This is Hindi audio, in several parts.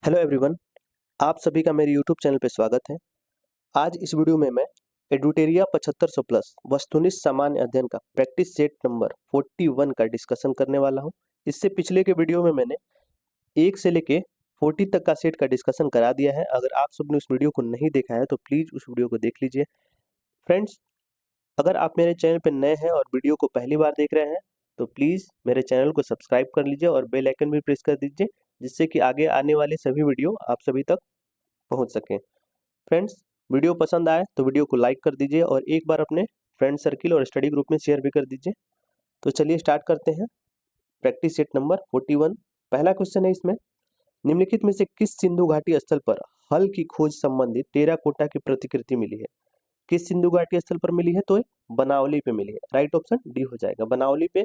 हेलो एवरीवन, आप सभी का मेरे यूट्यूब चैनल पे स्वागत है। आज इस वीडियो में मैं एडुटेरिया 7500 प्लस वस्तुनिष्ठ सामान्य अध्ययन का प्रैक्टिस सेट नंबर 41 का डिस्कशन करने वाला हूं। इससे पिछले के वीडियो में मैंने 1 से लेके 40 तक का सेट का डिस्कशन करा दिया है। अगर आप सबने उस वीडियो को नहीं देखा है तो प्लीज़ उस वीडियो को देख लीजिए। फ्रेंड्स, अगर आप मेरे चैनल पर नए हैं और वीडियो को पहली बार देख रहे हैं तो प्लीज़ मेरे चैनल को सब्सक्राइब कर लीजिए और बेल आइकन भी प्रेस कर दीजिए, जिससे कि आगे आने वाले सभी वीडियो आप सभी तक पहुंच सकें। फ्रेंड्स, वीडियो पसंद आए तो वीडियो को लाइक कर दीजिए और एक बार अपने फ्रेंड सर्किल और स्टडी ग्रुप में शेयर भी कर दीजिए। तो चलिए स्टार्ट करते हैं। Practice set number 41। पहला क्वेश्चन है इसमें, निम्नलिखित में से किस सिंधु घाटी स्थल पर हल की खोज संबंधित टेराकोटा की प्रतिकृति मिली है? किस सिंधु घाटी स्थल पर मिली है? तो बनावली पे मिली है। राइट ऑप्शन डी हो जाएगा। बनावली पे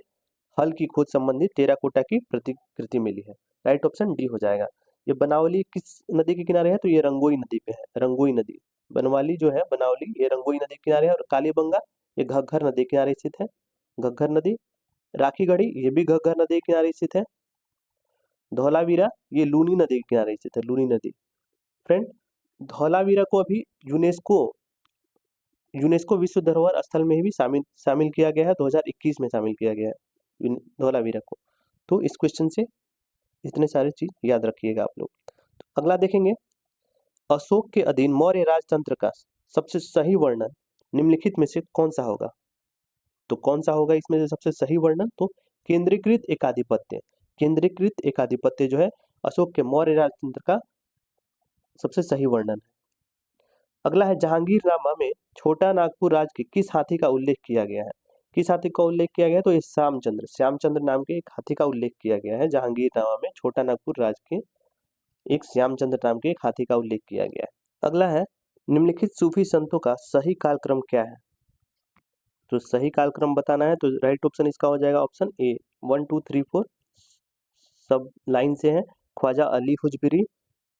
हल की खोज संबंधित टेराकोटा की प्रतिकृति मिली है। राइट ऑप्शन डी हो जाएगा। ये बनावली किस नदी के किनारे है? तो ये रंगोई नदी पे है। रंगोई नदी, बनवाली जो है बनावली, ये रंगोई नदी के किनारे है। और कालीबंगा ये घग्घर नदी के किनारे स्थित है। घग्घर नदी। राखीगढ़ी ये भी घग्घर नदी के किनारे स्थित है। धौलावीरा ये लूनी नदी के किनारे स्थित है। लूनी नदी। फ्रेंड, धौलावीरा को अभी यूनेस्को विश्व धरोहर स्थल में भी शामिल किया गया है। 2021 में शामिल किया गया है धौलावीरा को। तो इस क्वेश्चन से इतने सारे चीज याद रखिएगा आप लोग। तो अगला देखेंगे, अशोक के अधीन मौर्य राजतंत्र का सबसे सही वर्णन निम्नलिखित में से कौन सा होगा? तो कौन सा होगा इसमें से सबसे सही वर्णन? तो केंद्रीकृत एकाधिपत्य। केंद्रीकृत एकाधिपत्य जो है अशोक के मौर्य राजतंत्र का सबसे सही वर्णन है। अगला है, जहांगीरनामा में छोटा नागपुर राज के किस हाथी का उल्लेख किया गया है? किस हाथी का उल्लेख किया गया है? तो ये श्यामचंद्र नाम के एक हाथी का उल्लेख किया गया है। जहांगीरनामा में छोटा नागपुर राज के एक श्यामचंद्र नाम के एक हाथी का उल्लेख किया गया है। अगला है, निम्नलिखित सूफी संतों का सही कालक्रम क्या है? तो सही कालक्रम बताना है तो राइट ऑप्शन इसका हो जाएगा ऑप्शन ए। 1 2 3 4 सब लाइन से है। ख्वाजा अली हुजबिरी,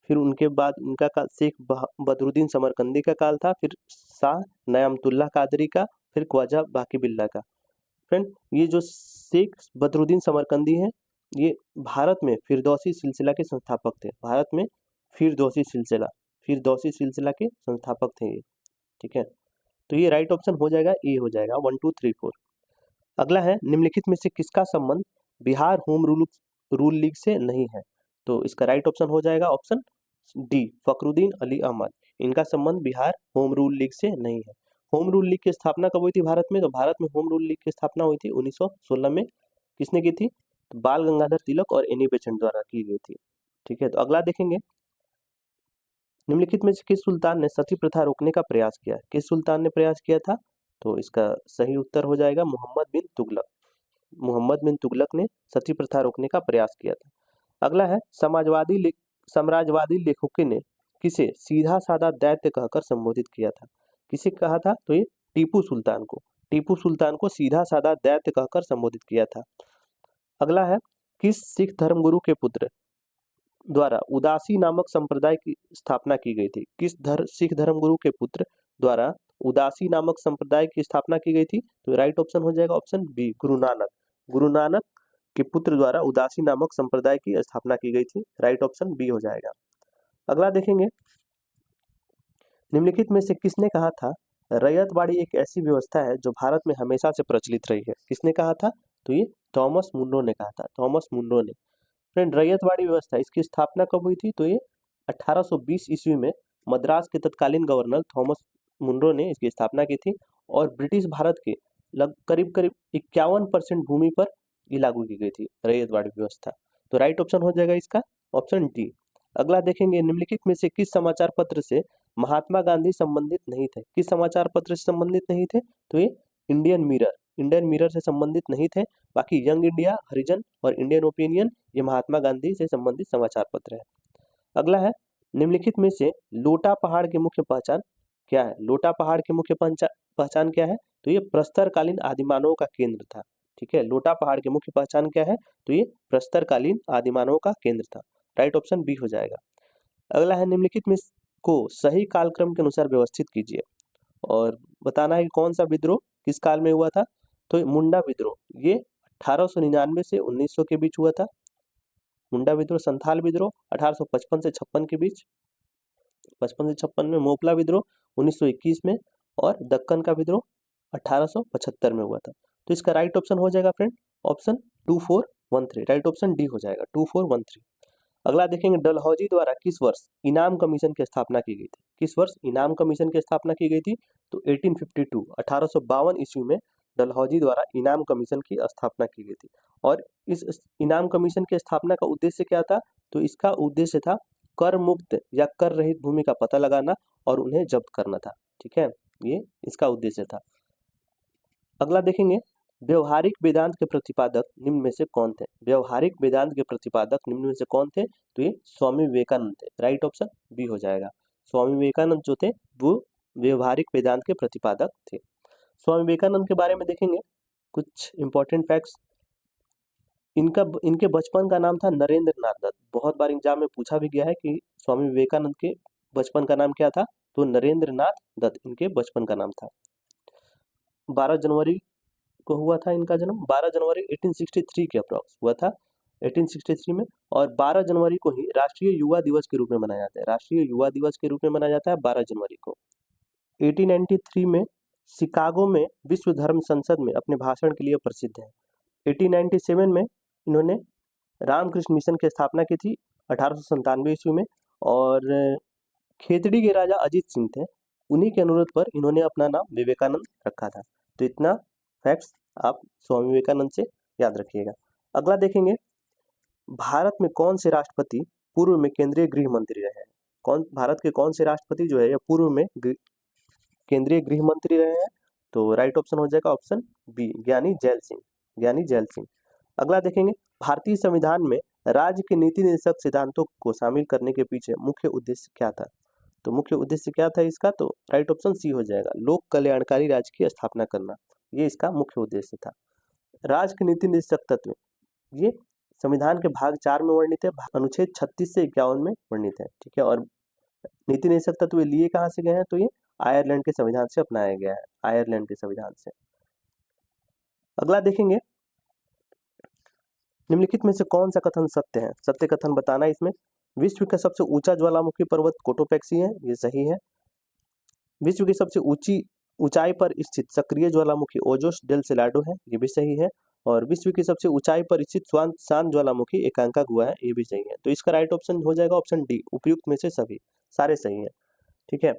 फिर उनके बाद उनका शेख बदरुद्दीन समरकंदी का काल था, फिर शाह नयामतुल्लाह कादरी का, फिर ख्वाजा बाकी बिल्ला का। फ्रेंड, ये जो शेख बदरुद्दीन समरकंदी है ये भारत में फिरदौसी सिलसिला के संस्थापक थे। भारत में फिरदौसी सिलसिला के संस्थापक थे ये। ठीक है, तो ये राइट ऑप्शन हो जाएगा, ए हो जाएगा। 1 2 3 4। अगला है, निम्नलिखित में से किसका संबंध बिहार होम रूल लीग से नहीं है? तो इसका राइट ऑप्शन हो जाएगा ऑप्शन डी, फखरुद्दीन अली अहमद। इनका संबंध बिहार होम रूल लीग से नहीं है। होम रूल लीग की स्थापना कब हुई थी भारत में? तो भारत में होम रूल लीग की स्थापना हुई थी 1916 में। किसने की थी? तो बाल गंगाधर तिलक और एनी बेसेंट द्वारा की गई थी। ठीक है, तो अगला देखेंगे, निम्नलिखित में से किस सुल्तान ने सती प्रथा रोकने का प्रयास किया? किस सुल्तान ने प्रयास किया था? तो इसका सही उत्तर हो जाएगा मोहम्मद बिन तुगलक। मोहम्मद बिन तुगलक ने सती प्रथा रोकने का प्रयास किया था। अगला है, साम्राज्यवादी लेखकों ने किसे सीधा साधा दैत्य कहकर संबोधित किया था? किसे कहा था? तो ये टीपू सुल्तान को सीधा साधा दैत्य कहकर संबोधित किया था। अगला है, किस सिख धर्मगुरु के पुत्र द्वारा उदासी नामक संप्रदाय की स्थापना की गई थी? सिख धर्मगुरु के पुत्र द्वारा उदासी नामक संप्रदाय की स्थापना की गई थी? तो राइट ऑप्शन हो जाएगा ऑप्शन बी, गुरु नानक के पुत्र द्वारा उदासी नामक संप्रदाय की स्थापना की गई थी। राइट ऑप्शन बी हो जाएगा। अगला देखेंगे, निम्नलिखित में से किसने कहा था रैयतवाड़ी एक ऐसी व्यवस्था है जो भारत में हमेशा से प्रचलित रही है? किसने कहा था? तो ये थॉमस मुनरो ने कहा था। थॉमस मुनरो ने। फ्रेंड, रैयतवाड़ी व्यवस्था इसकी स्थापना कब हुई थी? तो ये 1820 ईस्वी में मद्रास के तत्कालीन गवर्नर थॉमस मुनरो ने इसकी स्थापना की थी और ब्रिटिश भारत के करीब करीब 51% भूमि पर ये लागू की गई थी रैयतवाड़ी व्यवस्था। तो राइट ऑप्शन हो जाएगा इसका ऑप्शन डी। अगला देखेंगे, निम्नलिखित में से किस समाचार पत्र से महात्मा गांधी संबंधित नहीं थे? किस समाचार पत्र से संबंधित नहीं थे? तो ये इंडियन मिरर से संबंधित नहीं थे। बाकी यंग इंडिया, हरिजन और इंडियन ओपिनियन ये महात्मा गांधी से संबंधित समाचार पत्र है। अगला है, निम्नलिखित में से लोटा पहाड़ की मुख्य पहचान क्या है? लोटा पहाड़ की मुख्य पहचान क्या है? तो ये प्रस्तरकालीन आदिमानव का केंद्र था। ठीक है, लोटा पहाड़ की मुख्य पहचान क्या है? तो ये प्रस्तरकालीन आदिमानव का केंद्र था। राइट ऑप्शन बी हो जाएगा। अगला है, निम्नलिखित में को सही कालक्रम के अनुसार व्यवस्थित कीजिए और बताना है कि कौन सा विद्रोह किस काल में हुआ था? तो मुंडा विद्रोह ये 1899 से 1900 के बीच हुआ था। मुंडा विद्रोह, संथाल विद्रोह 1855 से 56 के बीच, 55 से 56 में, मोपला विद्रोह 1921 में, और दक्कन का विद्रोह 1875 में हुआ था। तो इसका राइट ऑप्शन हो जाएगा friend option 2413, right option D हो जाएगा 2413। अगला देखेंगे, डलहौजी द्वारा किस वर्ष इनाम कमीशन की स्थापना की गई थी? किस वर्ष इनाम कमीशन की स्थापना की गई थी? तो 1852 1852 ईस्वी में डलहौजी द्वारा इनाम कमीशन की स्थापना की गई थी। और इस इनाम कमीशन की स्थापना का उद्देश्य क्या था? तो इसका उद्देश्य था कर मुक्त या कर रहित भूमि का पता लगाना और उन्हें जब्त करना था। ठीक है, ये इसका उद्देश्य था। अगला देखेंगे, व्यवहारिक वेदांत के प्रतिपादक निम्न में से कौन थे? व्यवहारिक वेदांत के प्रतिपादक निम्न में से कौन थे? तो ये स्वामी विवेकानंद थे, राइट ऑप्शन बी हो जाएगा। स्वामी विवेकानंद जो थे वो व्यवहारिक वेदांत के प्रतिपादक थे। स्वामी विवेकानंद के बारे में देखेंगे कुछ इंपॉर्टेंट फैक्ट्स। इनके बचपन का नाम था नरेंद्र नाथ दत्त। बहुत बार एग्जाम में पूछा भी गया है कि स्वामी विवेकानंद के बचपन का नाम क्या था? तो नरेंद्र नाथ दत्त इनके बचपन का नाम था। 12 जनवरी को हुआ था इनका जन्म, 12 जनवरी 1863 के अप्रॉक्स हुआ था, 1863 में। और 12 जनवरी को ही राष्ट्रीय युवा दिवस के रूप में मनाया जाता है, राष्ट्रीय युवा दिवस के रूप में मनाया जाता है 12 जनवरी को। 1893 में शिकागो में विश्व धर्म संसद में अपने भाषण के लिए प्रसिद्ध है। 1897 में इन्होंने रामकृष्ण मिशन की स्थापना की थी 1897 ईस्वी में। और खेतड़ी के राजा अजीत सिंह थे, उन्हीं के अनुरोध पर इन्होंने अपना नाम विवेकानंद रखा था। तो इतना फैक्ट्स आप स्वामी विवेकानंद से याद रखिएगा। अगला देखेंगे, भारत में कौन से राष्ट्रपति पूर्व में केंद्रीय गृह मंत्री रहे हैं? भारत के कौन से राष्ट्रपति जो है या पूर्व में केंद्रीय गृह मंत्री रहे हैं? तो राइट ऑप्शन हो जाएगा ऑप्शन बी, ज्ञानी जैल सिंह, ज्ञानी जैल सिंह। अगला देखेंगे, भारतीय संविधान में राज्य के नीति निर्देशक सिद्धांतों को शामिल करने के पीछे मुख्य उद्देश्य क्या था? तो मुख्य उद्देश्य क्या था इसका? तो राइट ऑप्शन सी हो जाएगा, लोक कल्याणकारी राज्य की स्थापना करना, ये इसका मुख्य उद्देश्य था। राज्य के नीति निर्देशक तत्व ये संविधान के भाग 4 में वर्णित है, अनुच्छेद 36 से 51 में वर्णित है। ठीक है, और नीति निर्देशक तत्व लिए कहाँ से गए हैं? तो ये आयरलैंड के संविधान से अपनाया गया है, आयरलैंड के संविधान से। अगला देखेंगे, निम्नलिखित में से कौन सा कथन सत्य है? सत्य कथन बताना इसमें। विश्व का सबसे ऊंचा ज्वालामुखी पर्वत कोटोपैक्सी है, ये सही है। विश्व की सबसे ऊंचाई पर स्थित सक्रिय ज्वालामुखी ओजोस डेल सेलाडो है, ये भी सही है। और विश्व की सबसे ऊंचाई पर स्थित शांत ज्वालामुखी एकांका गुहा है, ये भी सही है। तो इसका राइट ऑप्शन हो जाएगा ऑप्शन डी, उपयुक्त में से सभी सारे सही है। ठीक है,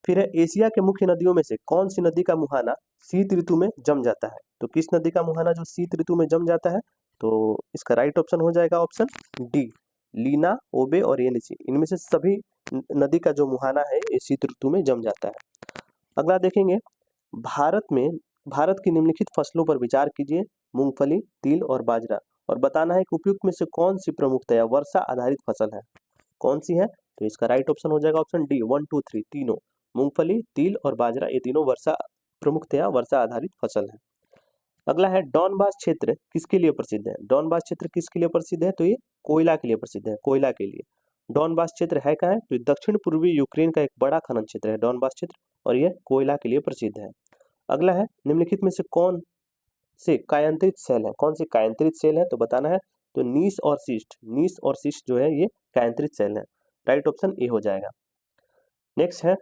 फिर है, एशिया के मुख्य नदियों में से कौन सी नदी का मुहाना शीत ऋतु में जम जाता है? तो किस नदी का मुहाना जो शीत ऋतु में जम जाता है? तो इसका राइट ऑप्शन हो जाएगा ऑप्शन डी, लीना, ओबे और येनिसी, इनमें से सभी नदी का जो मुहाना है ये शीत ऋतु में जम जाता है। अगला देखेंगे, भारत की निम्नलिखित फसलों पर विचार कीजिए, मूंगफली, तिल और बाजरा, और बताना है कि उपयुक्त में से कौन सी प्रमुखतया वर्षा आधारित फसल है? कौन सी है? तो इसका राइट ऑप्शन हो जाएगा ऑप्शन डी, 1 2 3 तीनों, मूंगफली, तिल और बाजरा, ये तीनों प्रमुखतया वर्षा आधारित फसल है। अगला है, डॉनबास क्षेत्र किसके लिए प्रसिद्ध है? डॉनबास क्षेत्र किसके लिए प्रसिद्ध है? तो ये कोयला के लिए प्रसिद्ध है, कोयला के लिए। डॉनबास क्षेत्र है कहाँ है? तो दक्षिण पूर्वी यूक्रेन का एक बड़ा खनन क्षेत्र है डॉनबास क्षेत्र, और यह कोयला के लिए प्रसिद्ध है। अगला है, निम्नलिखित में से कौन से कायांतरित सेल है? कौन से कायांतरित सेल है? तो बताना है। तो नीस और सिस्ट जो है ये कायांतरित सेल है, राइट ऑप्शन ए हो जाएगा। नेक्स्ट है,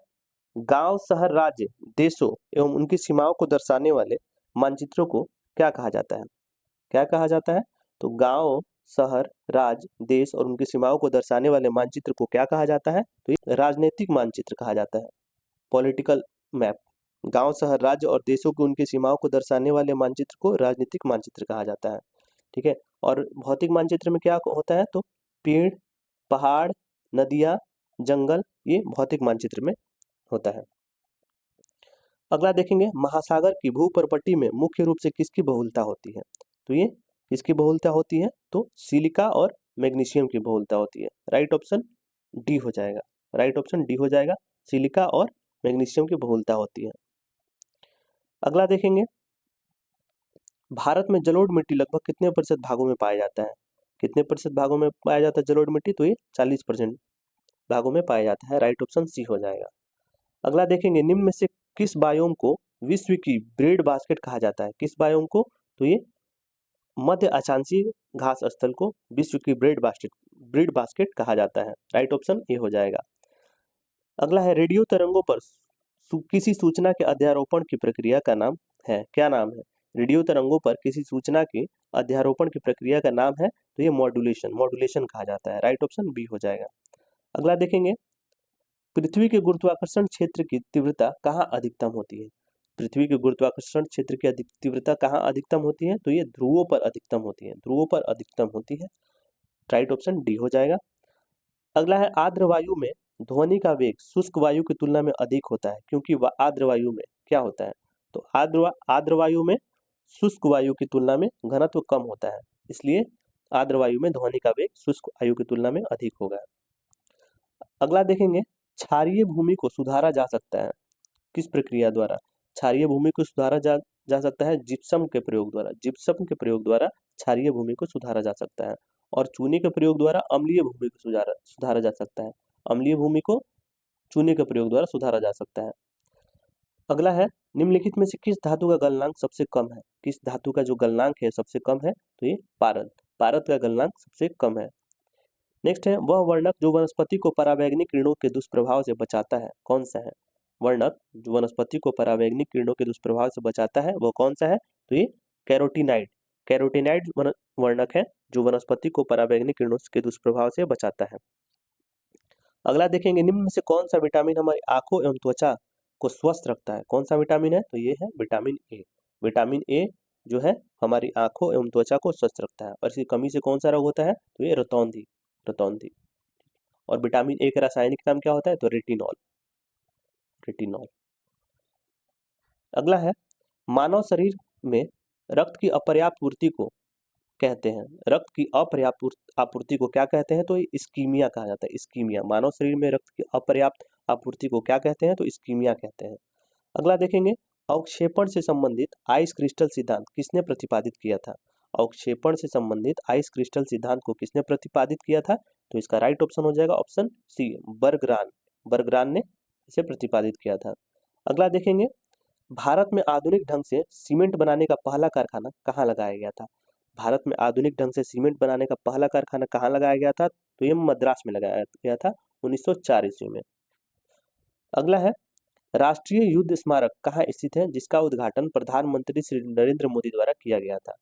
गांव, शहर, राज्य, देशों एवं उनकी सीमाओं को दर्शाने वाले मानचित्रों को क्या कहा जाता है? क्या कहा जाता है? तो गांव, शहर, राज्य, देश और उनकी सीमाओं को दर्शाने वाले मानचित्र को क्या कहा जाता है? तो ये राजनीतिक मानचित्र कहा जाता है, पॉलिटिकल मैप। गांव, शहर, राज्य और देशों की उनकी सीमाओं को दर्शाने वाले मानचित्र को राजनीतिक मानचित्र कहा जाता है। ठीक है, और भौतिक मानचित्र में क्या होता है? तो पेड़, पहाड़, नदियां, जंगल, ये भौतिक मानचित्र में होता है। अगला देखेंगे, महासागर की भूपर्पट्टी में मुख्य रूप से किसकी बहुलता होती है? तो ये किसकी बहुलता होती है? तो सिलिका और मैग्नीशियम की बहुलता होती है, राइट ऑप्शन डी हो जाएगा, राइट ऑप्शन डी हो जाएगा, सिलिका और मैग्नीशियम की बहुलता होती है। अगला देखेंगे, भारत में जलोढ़ मिट्टी लगभग कितने प्रतिशत भागों में पाया जाता है? कितने प्रतिशत भागों में पाया जाता है जलोढ़ मिट्टी? तो ये 40% भागों में पाया जाता है, राइट ऑप्शन सी हो जाएगा। अगला देखेंगे, निम्न में से किस बायोम को विश्व की ब्रेड बास्केट कहा जाता है? किस बायोम को? तो ये मध्य अक्षांशीय घास स्थल को विश्व की ब्रीड बास्केट कहा जाता है। राइट ऑप्शन ए हो जाएगा। अगला है रेडियो तरंगों पर किसी सूचना के अध्यारोपण की प्रक्रिया का नाम है, क्या नाम है? रेडियो तरंगों पर किसी सूचना के अध्यारोपण की प्रक्रिया का नाम है, तो ये मॉड्यूलेशन कहा जाता है। राइट ऑप्शन बी हो जाएगा। अगला देखेंगे, पृथ्वी के गुरुत्वाकर्षण क्षेत्र की तीव्रता कहाँ अधिकतम होती है? पृथ्वी के गुरुत्वाकर्षण क्षेत्र की तीव्रता कहाँ अधिकतम होती है? तो ये ध्रुवों पर अधिकतम होती है, ध्रुवों पर अधिकतम होती है। राइट ऑप्शन डी हो जाएगा। अगला है आर्द्र वायु में ध्वनि का वेग शुष्क वायु की तुलना में अधिक होता है, क्योंकि आर्द्र वायु में क्या होता है? तो आर्द्र वायु में शुष्क वायु की तुलना में घनत्व कम होता है, इसलिए आर्द्र वायु में ध्वनि का वेग शुष्क वायु की तुलना में अधिक होगा। अगला देखेंगे, क्षारीय भूमि को सुधारा जा सकता है किस प्रक्रिया द्वारा? क्षारीय भूमि को सुधारा जा सकता है जिप्सम के प्रयोग द्वारा। जिप्सम के प्रयोग द्वारा क्षारीय भूमि को सुधारा जा सकता है, और चूने के प्रयोग द्वारा अम्लीय भूमि को सुधारा जा सकता है। अम्लीय भूमि को चूने के प्रयोग द्वारा सुधारा जा सकता है। अगला है, निम्नलिखित में से किस धातु का गलनांक सबसे कम है? किस धातु का जो गलनांक है सबसे कम है? तो ये पारद का गलनांक सबसे कम है। नेक्स्ट है, वह वर्णक जो वनस्पति को परावैंगनिक किरणों के दुष्प्रभाव से बचाता है, कौन सा है? वर्णक जो वनस्पति को परावैंगनिक किरणों के दुष्प्रभाव से बचाता है, वो कौन सा है? तो ये कैरोटीनाइड वर्णक है जो वनस्पति को परावैंगनिक किरणों के दुष्प्रभाव से बचाता है। अगला देखेंगे, निम्न में से कौन सा विटामिन हमारी आंखों एवं त्वचा को स्वस्थ रखता है? कौन सा विटामिन है? तो ये है विटामिन ए। विटामिन ए जो है हमारी आंखों एवं त्वचा को स्वस्थ रखता है, और इसकी कमी से कौन सा रोग होता है? तो ये रतौंधी। और विटामिन ए का रासायनिक नाम क्या होता है? तो रेटिनॉल। अगला है, मानव शरीर में रक्त की अपर्याप्त पूर्ति को कहते हैं, रक्त की अपर्याप्त आपूर्ति को क्या कहते हैं? तो इस्कीमिया कहा जाता है। इस्कीमिया, मानव शरीर में रक्त की अपर्याप्त आपूर्ति को क्या कहते हैं? तो इस्कीमिया कहते हैं। अगला देखेंगे, अवक्षेपण से संबंधित आइस क्रिस्टल सिद्धांत किसने प्रतिपादित किया था? अवक्षेपण से संबंधित आइस क्रिस्टल सिद्धांत को किसने प्रतिपादित किया था? तो इसका राइट ऑप्शन हो जाएगा ऑप्शन सी, बर्गरान ने इसे प्रतिपादित किया था। अगला देखेंगे, भारत में आधुनिक ढंग से सीमेंट बनाने का पहला कारखाना कहाँ लगाया गया था? भारत में आधुनिक ढंग से सीमेंट बनाने का पहला कारखाना कहाँ लगाया गया था? तो ये मद्रास में लगाया गया था 1904 ईस्वी में। अगला है, राष्ट्रीय युद्ध स्मारक कहाँ स्थित है जिसका उद्घाटन प्रधानमंत्री श्री नरेंद्र मोदी द्वारा किया गया था?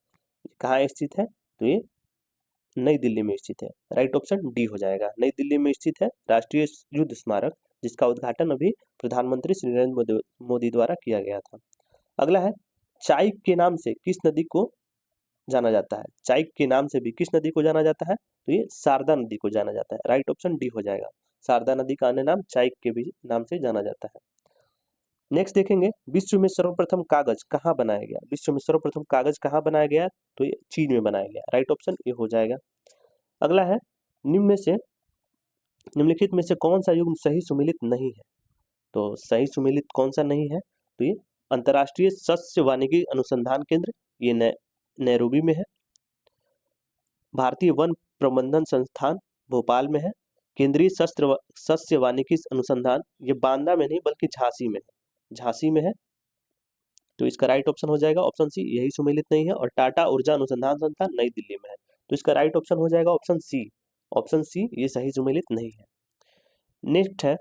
कहाँ स्थित है? तो ये नई दिल्ली में स्थित है। राइट ऑप्शन डी हो जाएगा, नई दिल्ली में स्थित है राष्ट्रीय युद्ध स्मारक, जिसका उद्घाटन अभी प्रधानमंत्री श्री नरेंद्र मोदी द्वारा किया गया था। अगला है, चाइक के नाम से किस नदी को जाना जाता है? चाइक के नाम से भी किस नदी को जाना जाता है? तो ये शारदा नदी को जाना जाता है। राइट ऑप्शन डी हो जाएगा, शारदा नदी का अन्य नाम चाइक के भी नाम से जाना जाता है। नेक्स्ट देखेंगे, विश्व में सर्वप्रथम कागज कहाँ बनाया गया? विश्व में सर्वप्रथम कागज कहाँ बनाया गया? तो ये चीन में बनाया गया। राइट ऑप्शन ए हो जाएगा। अगला है, निम्नलिखित में से कौन सा युग्म सही सुमेलित नहीं है? तो सही सुमेलित कौन सा नहीं है? तो ये अंतर्राष्ट्रीय सस्य वानिकी अनुसंधान केंद्र, ये नैरोबी में है। भारतीय वन प्रबंधन संस्थान भोपाल में है। केंद्रीय सस्य वानिकी अनुसंधान, ये बांदा में नहीं बल्कि झांसी में है। तो इसका राइट ऑप्शन हो जाएगा ऑप्शन सी, यही सुमेलित नहीं है। और टाटा ऊर्जा अनुसंधान संस्थान नई दिल्ली में है, तो इसका राइट ऑप्शन हो जाएगा ऑप्शन सी, ये सही सुमेलित नहीं है। नेक्स्ट है,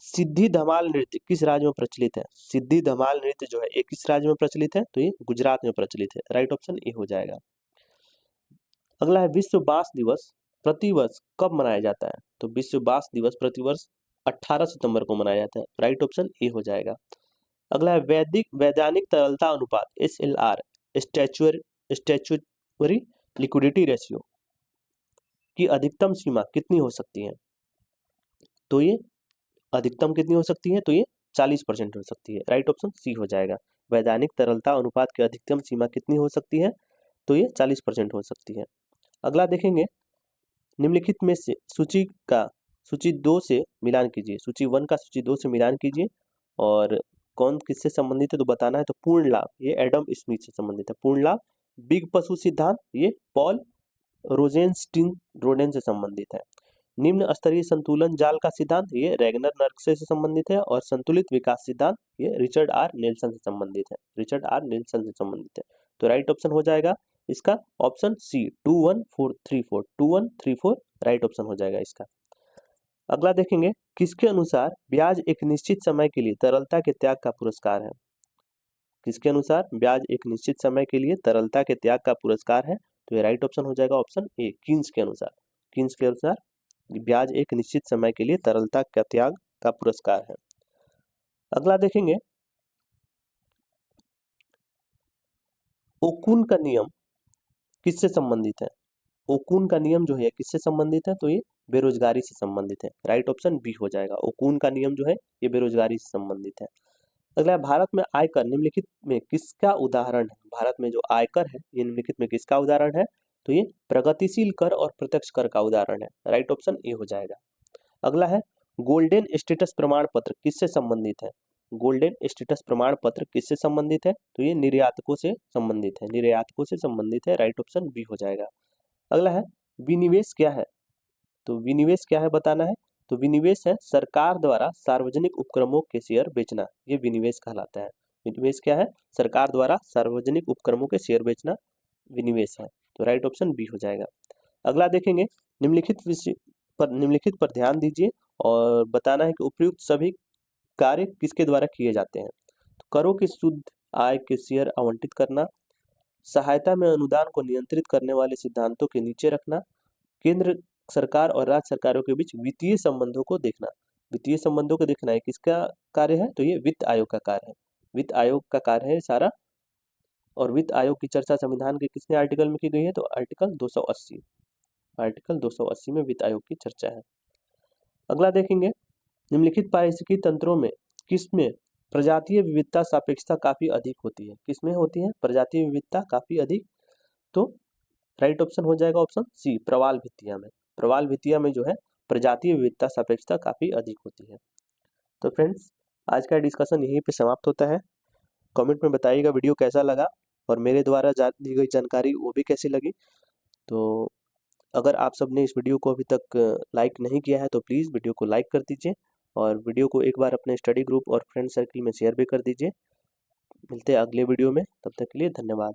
सिद्धि धमाल नृत्य किस राज्य में प्रचलित है? सिद्धि धमाल नृत्य जो है ये किस राज्य में प्रचलित है? तो ये गुजरात में प्रचलित है। राइट ऑप्शन ए हो जाएगा। अगला है, विश्व बांस दिवस प्रतिवर्ष कब मनाया जाता है? तो विश्व बांस दिवस प्रतिवर्ष 18 सितंबर को मनाया जाता है। राइट ऑप्शन ए हो जाएगा। अगला है, वैधानिक तरलता अनुपात SLR, स्टैच्यूटरी लिक्विडिटी रेशियो की अधिकतम सीमा कितनी हो सकती है? तो ये अधिकतम कितनी हो सकती है? तो ये 40% हो सकती है। राइट ऑप्शन सी हो जाएगा, वैधानिक तरलता अनुपात की अधिकतम सीमा कितनी हो सकती है? तो ये 40% हो सकती है। अगला देखेंगे, निम्नलिखित में से सूची 2 से मिलान कीजिए। सूची 1 का सूची 2 से मिलान कीजिए, और कौन किससे संबंधित है तो बताना है। तो पूर्ण लाभ, ये एडम स्मिथ से संबंधित है। पूर्ण लाभ, बिग पशु सिद्धांत, ये पॉल रोडेन से संबंधित है। निम्न स्तरीय संतुलन जाल का सिद्धांत, ये रैगनर नर्क्से से संबंधित है। और संतुलित विकास सिद्धांत, ये रिचर्ड आर नेल्सन से संबंधित है। तो राइट ऑप्शन हो जाएगा इसका ऑप्शन सी 21434, 2134 राइट ऑप्शन हो जाएगा इसका। अगला देखेंगे, किसके अनुसार ब्याज एक निश्चित समय के लिए तरलता के त्याग का पुरस्कार है? किसके अनुसार ब्याज एक निश्चित समय के लिए तरलता के त्याग का पुरस्कार है? तो ये राइट ऑप्शन हो जाएगा ऑप्शन ए, कीन्स के अनुसार। कीन्स के अनुसार ब्याज एक निश्चित समय के लिए तरलता का त्याग का पुरस्कार है। अगला देखेंगे, ओकुन का नियम किससे संबंधित है? ओकुन का नियम जो है किससे संबंधित है? तो ये बेरोजगारी से संबंधित है। राइट ऑप्शन बी हो जाएगा। ओकुन का नियम जो है ये बेरोजगारी से संबंधित है। अगला, भारत में आयकर निम्नलिखित में किसका उदाहरण है? भारत में जो आयकर है ये निम्नलिखित में किसका उदाहरण है? तो ये प्रगतिशील कर और प्रत्यक्ष कर का उदाहरण है। राइट ऑप्शन ए हो जाएगा। अगला है, गोल्डन स्टेटस प्रमाण पत्र किससे संबंधित है? गोल्डन स्टेटस प्रमाण पत्र किससे संबंधित है? तो ये निर्यातकों से संबंधित है। निर्यातकों से संबंधित है। राइट ऑप्शन बी हो जाएगा। अगला है, विनिवेश क्या है? तो विनिवेश क्या है बताना है। तो विनिवेश है सरकार द्वारा सार्वजनिक उपक्रमों के शेयर बेचना, ये विनिवेश कहलाता है। विनिवेश क्या है? सरकार द्वारा सार्वजनिक उपक्रमों के शेयर बेचना विनिवेश है। तो राइट ऑप्शन बी हो जाएगा। अगला देखेंगे, निम्नलिखित पर ध्यान दीजिए और बताना है कि उपयुक्त सभी कार्य किसके द्वारा किए जाते हैं। तो करों की शुद्ध आय के शेयर आवंटित करना, सहायता में अनुदान को नियंत्रित करने वाले सिद्धांतों के नीचे रखना, केंद्र सरकार और राज्य सरकारों के बीच वित्तीय संबंधों को देखना। वित्तीय संबंधों को देखना है किसका कार्य है? तो ये वित्त आयोग का कार्य है। वित्त आयोग का कार्य है सारा। और वित्त आयोग की चर्चा संविधान के किसने आर्टिकल में की गई है? तो आर्टिकल 280। आर्टिकल 280 में वित्त आयोग की चर्चा है। अगला देखेंगे, निम्नलिखित पारिस्थितिकी तंत्रों में किसमें प्रजातीय विविधता सापेक्षता काफी अधिक होती है? किसमें होती है प्रजातीय विविधता काफी अधिक? तो राइट ऑप्शन हो जाएगा ऑप्शन सी, प्रवाल भित्तियां में। प्रवाल भित्तियां में जो है प्रजातीय विविधता सापेक्षता काफी अधिक होती है। तो फ्रेंड्स, आज का डिस्कशन यहीं पे समाप्त होता है। कमेंट में बताइएगा वीडियो कैसा लगा और मेरे द्वारा दी गई जानकारी वो भी कैसी लगी। तो अगर आप सबने इस वीडियो को अभी तक लाइक नहीं किया है तो प्लीज़ वीडियो को लाइक कर दीजिए और वीडियो को एक बार अपने स्टडी ग्रुप और फ्रेंड सर्किल में शेयर भी कर दीजिए। मिलते हैं अगले वीडियो में, तब तक के लिए धन्यवाद।